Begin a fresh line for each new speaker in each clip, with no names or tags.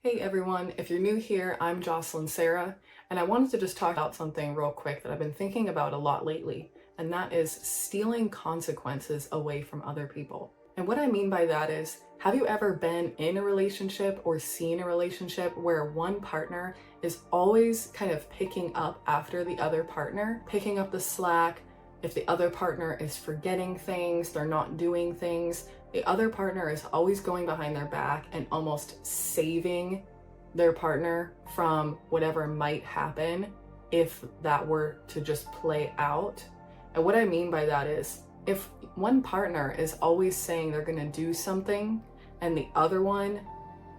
Hey everyone, if you're new here, I'm Jocelyn Sarah, and I wanted to just talk about something real quick that I've been thinking about a lot lately, and that is stealing consequences away from other people. And what I mean by that is, have you ever been in a relationship or seen a relationship where one partner is always kind of picking up after the other partner, picking up the slack? If the other partner is forgetting things, they're not doing things, the other partner is always going behind their back and almost saving their partner from whatever might happen if that were to just play out. And what I mean by that is, if one partner is always saying they're going to do something and the other one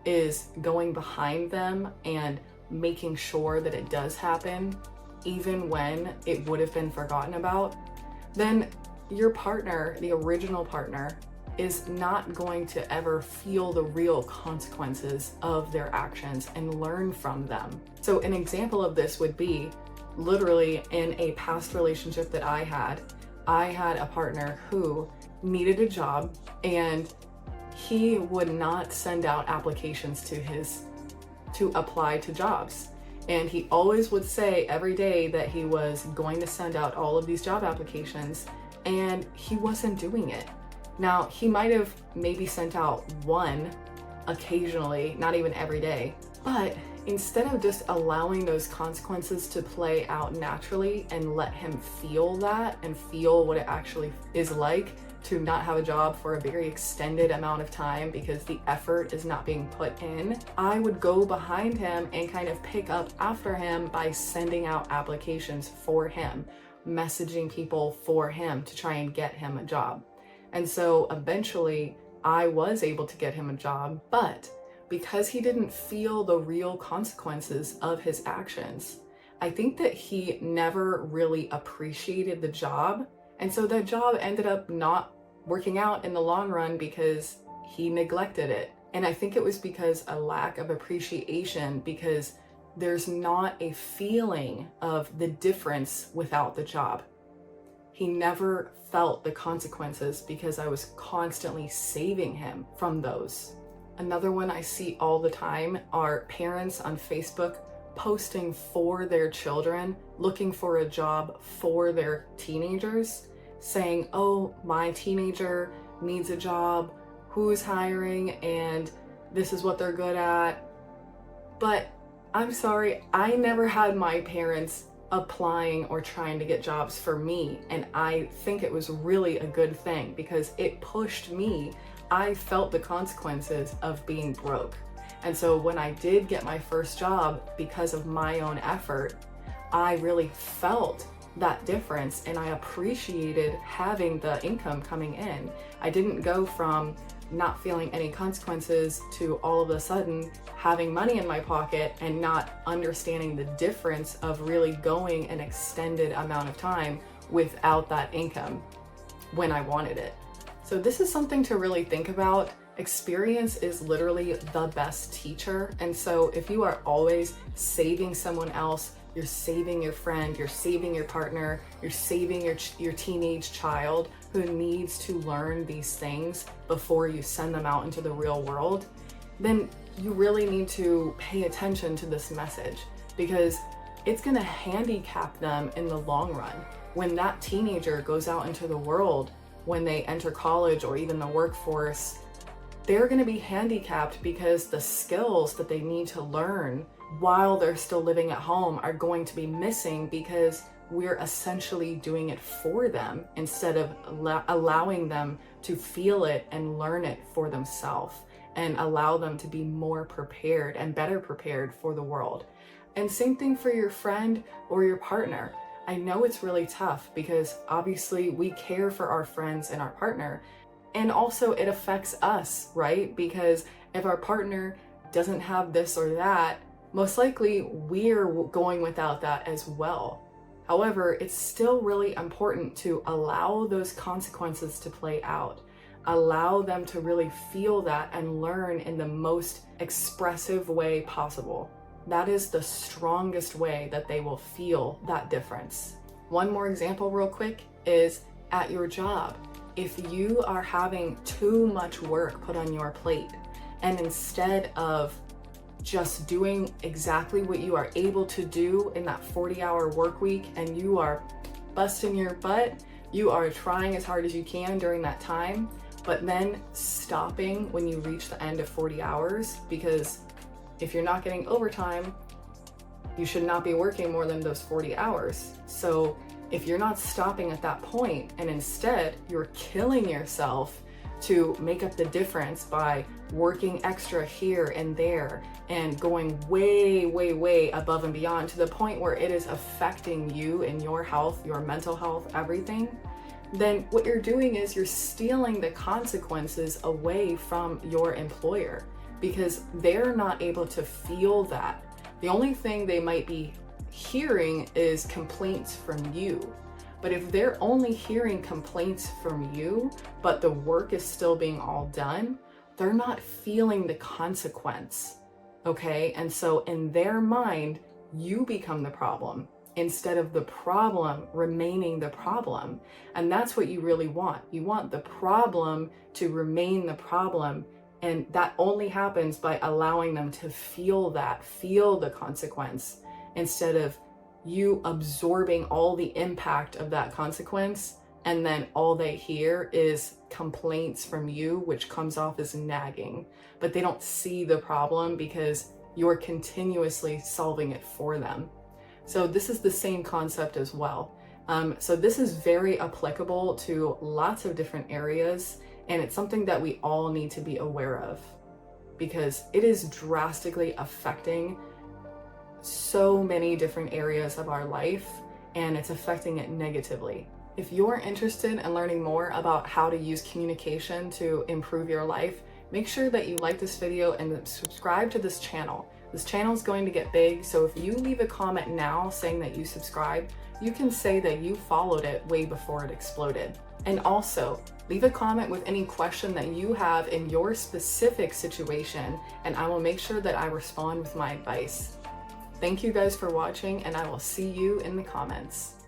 is going behind them and making sure that it does happen, even when it would have been forgotten about, then your partner, the original partner, is not going to ever feel the real consequences of their actions and learn from them. So an example of this would be literally in a past relationship that I had a partner who needed a job and he would not send out applications to apply to jobs. And he always would say every day that he was going to send out all of these job applications, and he wasn't doing it. Now, he might have maybe sent out one occasionally, not even every day, but instead of just allowing those consequences to play out naturally and let him feel that and feel what it actually is like to not have a job for a very extended amount of time because the effort is not being put in, I would go behind him and kind of pick up after him by sending out applications for him, messaging people for him to try and get him a job. And so eventually I was able to get him a job, but because he didn't feel the real consequences of his actions, I think that he never really appreciated the job. And so that job ended up not working out in the long run because he neglected it. And I think it was because a lack of appreciation, because there's not a feeling of the difference without the job. He never felt the consequences because I was constantly saving him from those. Another one I see all the time are parents on Facebook posting for their children, looking for a job for their teenagers, saying, oh, my teenager needs a job, who's hiring, and this is what they're good at. But I'm sorry, I never had my parents applying or trying to get jobs for me. And I think it was really a good thing because it pushed me. I felt the consequences of being broke. And so when I did get my first job because of my own effort, I really felt that difference and I appreciated having the income coming in. I didn't go from not feeling any consequences to all of a sudden having money in my pocket and not understanding the difference of really going an extended amount of time without that income when I wanted it. So this is something to really think about. Experience is literally the best teacher. And so if you are always saving someone else, you're saving your friend, you're saving your partner, you're saving your teenage child who needs to learn these things before you send them out into the real world, then you really need to pay attention to this message because it's gonna handicap them in the long run. When that teenager goes out into the world, when they enter college or even the workforce, they're gonna be handicapped because the skills that they need to learn while they're still living at home are going to be missing because we're essentially doing it for them instead of allowing them to feel it and learn it for themselves and allow them to be more prepared and better prepared for the world. And same thing for your friend or your partner. I know it's really tough because obviously we care for our friends and our partner, and also it affects us, right? Because if our partner doesn't have this or that, most likely we're going without that as well. However, it's still really important to allow those consequences to play out. Allow them to really feel that and learn in the most expressive way possible. That is the strongest way that they will feel that difference. One more example real quick is at your job. If you are having too much work put on your plate and instead of just doing exactly what you are able to do in that 40-hour work week, and you are busting your butt, you are trying as hard as you can during that time, but then stopping when you reach the end of 40 hours, because if you're not getting overtime, you should not be working more than those 40 hours. So if you're not stopping at that point, and instead you're killing yourself to make up the difference by working extra here and there and going way, way, way above and beyond to the point where it is affecting you and your health, your mental health, everything, then what you're doing is you're stealing the consequences away from your employer, because they're not able to feel that. The only thing they might be hearing is complaints from you. But if they're only hearing complaints from you, but the work is still being all done, they're not feeling the consequence, okay? And so in their mind, you become the problem instead of the problem remaining the problem. And that's what you really want. You want the problem to remain the problem. And that only happens by allowing them to feel that, feel the consequence, instead of you absorbing all the impact of that consequence, and then all they hear is complaints from you, which comes off as nagging. But they don't see the problem because you're continuously solving it for them. So this is the same concept as well. So this is very applicable to lots of different areas, and it's something that we all need to be aware of, because it is drastically affecting so many different areas of our life, and it's affecting it negatively. If you're interested in learning more about how to use communication to improve your life, make sure that you like this video and subscribe to this channel. This channel is going to get big, so if you leave a comment now saying that you subscribe, you can say that you followed it way before it exploded. And also, leave a comment with any question that you have in your specific situation, and I will make sure that I respond with my advice. Thank you guys for watching, and I will see you in the comments.